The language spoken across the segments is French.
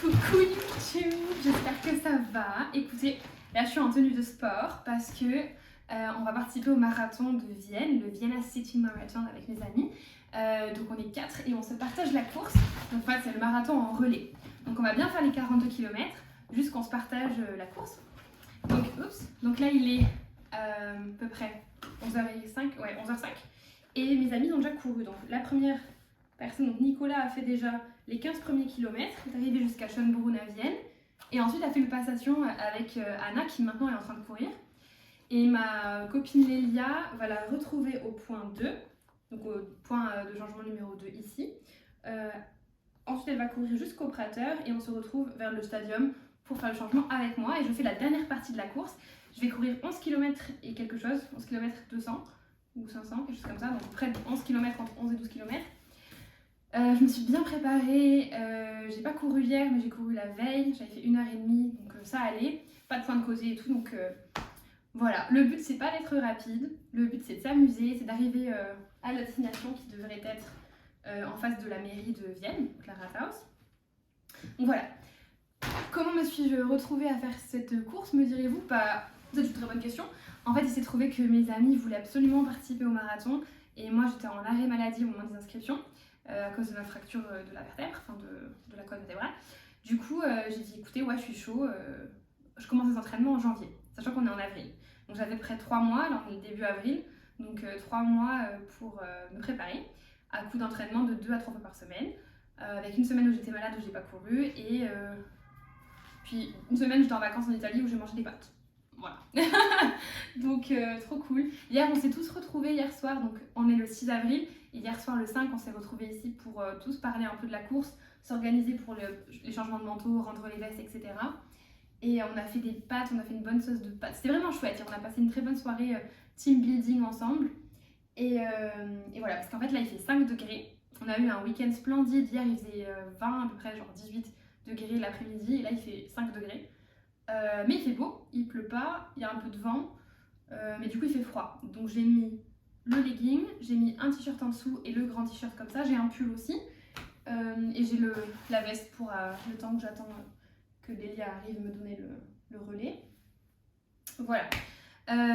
Coucou YouTube, j'espère que ça va. Écoutez, là je suis en tenue de sport parce que on va participer au marathon de Vienne, le Vienna City Marathon avec mes amis. Donc on est 4 et on se partage la course. Donc en fait c'est le marathon en relais. Donc on va bien faire les 42 km, juste qu'on se partage la course. Donc là il est à peu près 11h05, ouais 11h05. Et mes amis ont déjà couru. Donc la première personne, donc Nicolas a fait déjà les 15 premiers kilomètres, est arrivé jusqu'à Schönbrunn à Vienne. Et ensuite a fait une passation avec Anna qui maintenant est en train de courir. Et ma copine Lélia va la retrouver au point 2, donc au point de changement numéro 2 ici. Ensuite elle va courir jusqu'au Prater et on se retrouve vers le stadium pour faire le changement avec moi. Et je fais la dernière partie de la course. Je vais courir 11 km et quelque chose, 11 km 200 ou 500, quelque chose comme ça. Donc près de 11 km, entre 11 et 12 km. Je me suis bien préparée, j'ai pas couru hier mais j'ai couru la veille, j'avais fait 1h30 donc ça allait, pas de point de causée et tout donc voilà. Le but c'est pas d'être rapide, le but c'est de s'amuser, c'est d'arriver à la destination qui devrait être en face de la mairie de Vienne, donc la Rathaus. Donc voilà. Comment me suis-je retrouvée à faire cette course, me direz-vous? C'est une très bonne question. En fait il s'est trouvé que mes amis voulaient absolument participer au marathon et moi j'étais en arrêt maladie au moment des inscriptions. À cause de ma fracture de la vertèbre, enfin de la colonne vertébrale. Du coup, j'ai dit écoutez, ouais, je suis chaud, je commence les entraînements en janvier, sachant qu'on est en avril. Donc j'avais près de 3 mois, là on est début avril, donc 3 mois pour me préparer, à coup d'entraînement de 2 à 3 fois par semaine, avec une semaine où j'étais malade, où j'ai pas couru, et puis une semaine j'étais en vacances en Italie où j'ai mangé des pâtes. Voilà. Donc trop cool. Hier on s'est tous retrouvés hier soir, donc on est le 6 avril. Et hier soir le 5 on s'est retrouvés ici pour tous parler un peu de la course, s'organiser pour les changements de manteau, rendre les vestes, etc. Et on a fait des pâtes, on a fait une bonne sauce de pâtes. C'était vraiment chouette, on a passé une très bonne soirée team building ensemble. Et voilà, parce qu'en fait là il fait 5 degrés. On a eu un week-end splendide, hier il faisait 20 à peu près, genre 18 degrés l'après-midi. Et là il fait 5 degrés. Mais il fait beau, il pleut pas, il y a un peu de vent, mais du coup il fait froid. Donc j'ai mis le legging, j'ai mis un t-shirt en dessous et le grand t-shirt comme ça, j'ai un pull aussi. Et j'ai la veste pour le temps que j'attends que Lélia arrive me donner le relais. Voilà.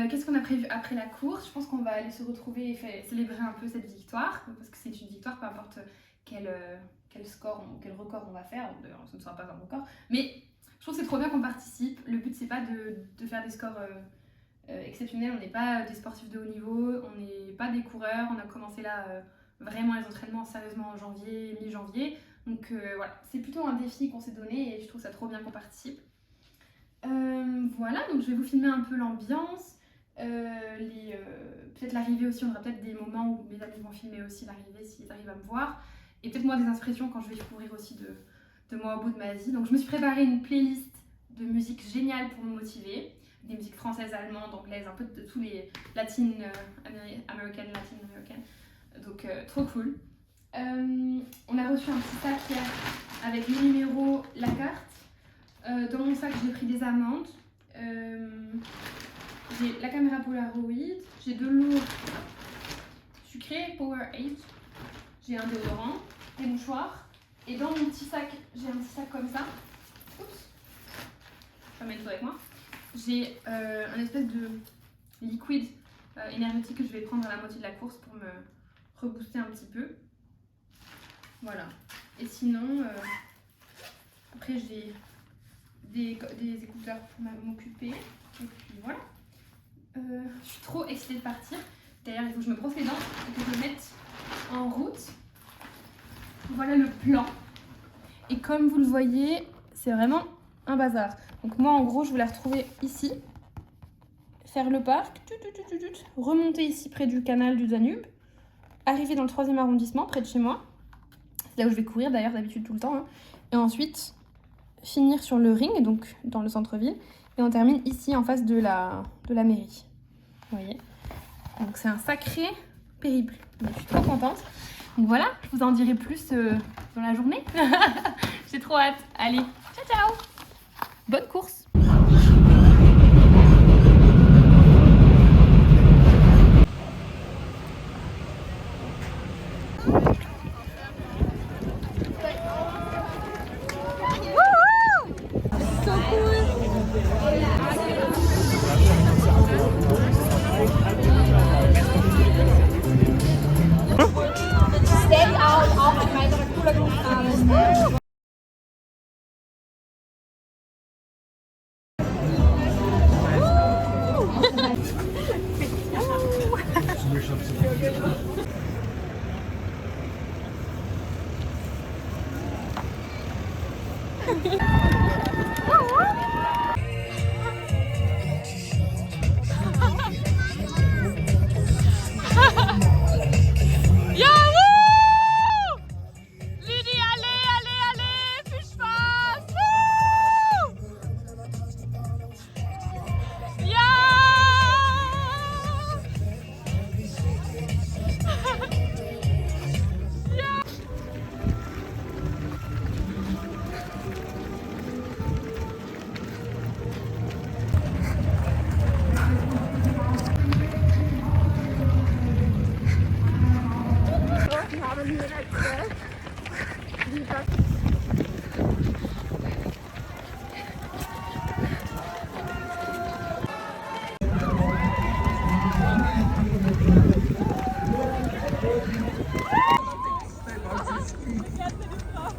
Qu'est-ce qu'on a prévu après la course? Je pense qu'on va aller se retrouver et célébrer un peu cette victoire, parce que c'est une victoire, peu importe quel record on va faire. D'ailleurs ce ne sera pas un record, mais je trouve que c'est trop bien qu'on participe. Le but c'est pas de faire des scores exceptionnels, on n'est pas des sportifs de haut niveau, on n'est pas des coureurs, on a commencé là vraiment les entraînements sérieusement en janvier, mi-janvier. Donc voilà, c'est plutôt un défi qu'on s'est donné et je trouve ça trop bien qu'on participe. Voilà, donc je vais vous filmer un peu l'ambiance, peut-être l'arrivée aussi, on aura peut-être des moments où mes amis vont filmer aussi l'arrivée s'ils arrivent à me voir. Et peut-être moi des impressions quand je vais courir aussi de moi au bout de ma vie. Donc je me suis préparé une playlist de musique géniale pour me motiver, des musiques françaises, allemandes, anglaises, un peu de tous les américaines, donc trop cool. On a reçu un petit sac hier avec les numéros, la carte. Dans mon sac j'ai pris des amandes, j'ai la caméra Polaroid, j'ai de l'eau sucrée, Powerade, j'ai un déodorant, des mouchoirs. Et dans mon petit sac, j'ai un petit sac comme ça. Oups, je vais mettre tout avec moi. J'ai un espèce de liquide énergétique que je vais prendre à la moitié de la course pour me rebooster un petit peu. Voilà. Et sinon, après j'ai des écouteurs pour m'occuper. Et puis voilà. Je suis trop excitée de partir. D'ailleurs, il faut que je me brosse les dents et que je me mette en route. Voilà le plan. Et comme vous le voyez, c'est vraiment un bazar. Donc moi en gros je voulais retrouver ici, faire le parc, remonter ici près du canal du Danube, arriver dans le 3e arrondissement près de chez moi. C'est là où je vais courir d'ailleurs d'habitude tout le temps. Et ensuite finir sur le ring, donc dans le centre-ville. Et on termine ici en face de la mairie. Vous voyez. Donc c'est un sacré périple. Mais je suis trop contente. Donc voilà, je vous en dirai plus dans la journée. J'ai trop hâte. Allez, ciao ciao. Bonne course.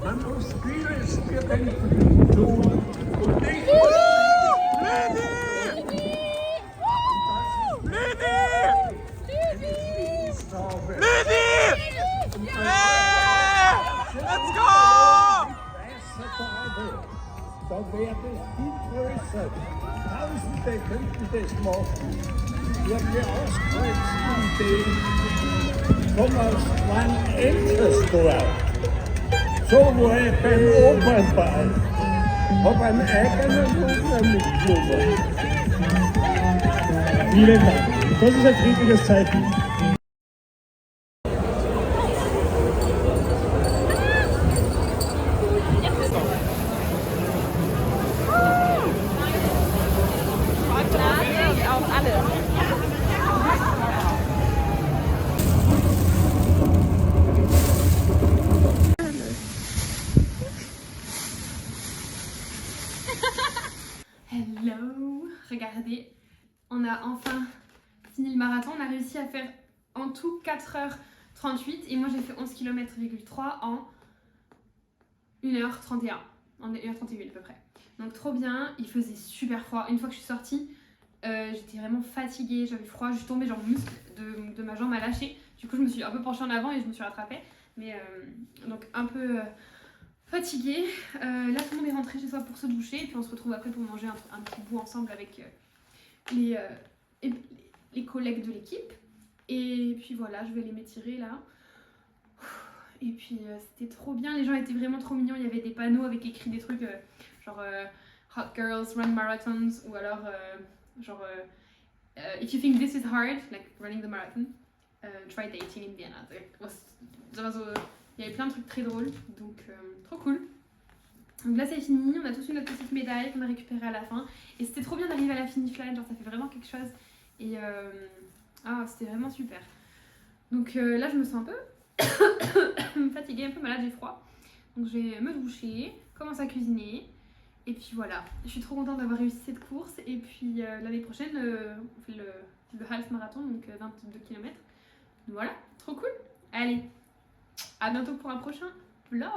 Man muss vieles bedenken, tun und nicht. Let's go! Da wäre es viel größer. Tausende könnten das machen. Irgendwie auskreuzen den Thomas Van Entersdorf. So war ich beim Opernball. Hab einen eigenen Oper mitgenommen. Vielen Dank. Das ist ein friedliches Zeichen. Hello! Regardez, on a enfin fini le marathon. On a réussi à faire en tout 4h38 et moi j'ai fait 11 km,3 en 1h31. En 1h31 à peu près. Donc trop bien, il faisait super froid. Une fois que je suis sortie, j'étais vraiment fatiguée, j'avais froid, je suis tombée, genre le muscle de ma jambe a lâché. Du coup je me suis un peu penchée en avant et je me suis rattrapée. Mais donc un peu fatiguée. Là tout le monde est rentré chez soi pour se doucher et puis on se retrouve après pour manger un petit bout ensemble avec les collègues de l'équipe. Et puis voilà, je vais aller m'étirer là. Et puis c'était trop bien, les gens étaient vraiment trop mignons. Il y avait des panneaux avec écrit des trucs genre Hot Girls Run Marathons ou alors genre If you think this is hard, like running the marathon, try dating in Vienna. Il y avait plein de trucs très drôles, donc trop cool. Donc là c'est fini, on a tous eu notre petite médaille qu'on a récupérée à la fin. Et c'était trop bien d'arriver à la finish line, genre ça fait vraiment quelque chose. Et c'était vraiment super. Donc là je me sens un peu fatiguée, un peu malade, j'ai froid. Donc je vais me doucher, commencer à cuisiner. Et puis voilà, je suis trop contente d'avoir réussi cette course. Et puis l'année prochaine, on fait le half marathon, donc 22 km. Voilà, trop cool. Allez, à bientôt pour un prochain vlog.